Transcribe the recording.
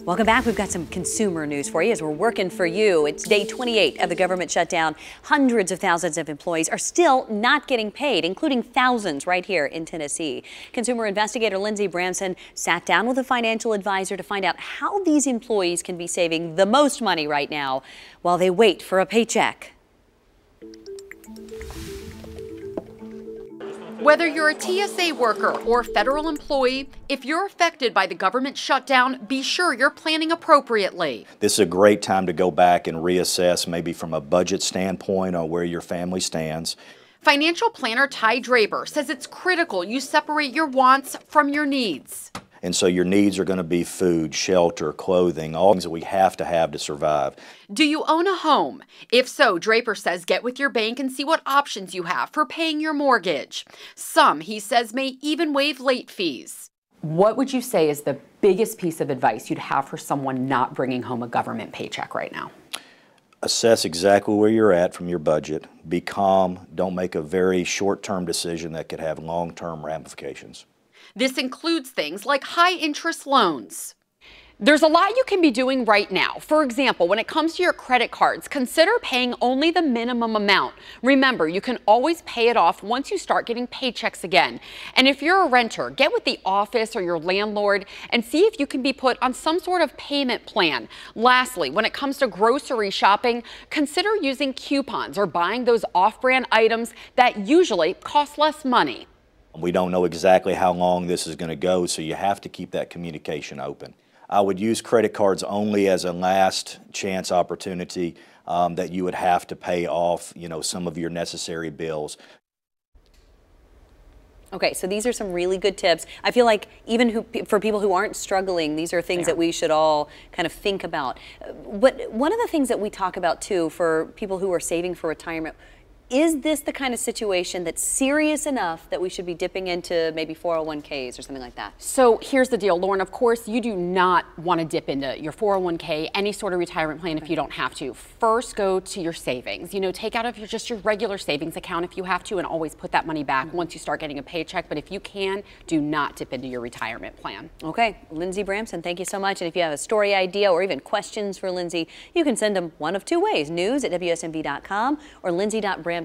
Welcome back. We've got some consumer news for you as we're working for you. It's day 28 of the government shutdown. Hundreds of thousands of employees are still not getting paid, including thousands right here in Tennessee. Consumer investigator Lindsey Bramson sat down with a financial advisor to find out how these employees can be saving the most money right now while they wait for a paycheck. Whether you're a TSA worker or federal employee, if you're affected by the government shutdown, be sure you're planning appropriately. This is a great time to go back and reassess, maybe from a budget standpoint on where your family stands. Financial planner Ty Draper says it's critical you separate your wants from your needs. And so your needs are going to be food, shelter, clothing, all things that we have to survive. Do you own a home? If so, Draper says get with your bank and see what options you have for paying your mortgage. Some, he says, may even waive late fees. What would you say is the biggest piece of advice you'd have for someone not bringing home a government paycheck right now? Assess exactly where you're at from your budget. Be calm. Don't make a very short-term decision that could have long-term ramifications. This includes things like high-interest loans. There's a lot you can be doing right now. For example, when it comes to your credit cards, consider paying only the minimum amount. Remember, you can always pay it off once you start getting paychecks again. And if you're a renter, get with the office or your landlord and see if you can be put on some sort of payment plan. Lastly, when it comes to grocery shopping, consider using coupons or buying those off-brand items that usually cost less money. We don't know exactly how long this is going to go, so you have to keep that communication open. I would use credit cards only as a last chance opportunity that you would have to pay off, some of your necessary bills. Okay, so these are some really good tips. I feel like even for people who aren't struggling, these are things that we should all kind of think about. But one of the things that we talk about too for people who are saving for retirement, is this the kind of situation that's serious enough that we should be dipping into maybe 401ks or something like that? So here's the deal, Lauren. Of course, you do not want to dip into your 401k, any sort of retirement plan if you don't have to. First, go to your savings. Take out of just your regular savings account if you have to, and always put that money back once you start getting a paycheck. But if you can, do not dip into your retirement plan. Okay, Lindsey Bramson, thank you so much. And if you have a story idea or even questions for Lindsey, you can send them one of two ways: news@WSMV.com or lindsey.bramson@WSMV.com.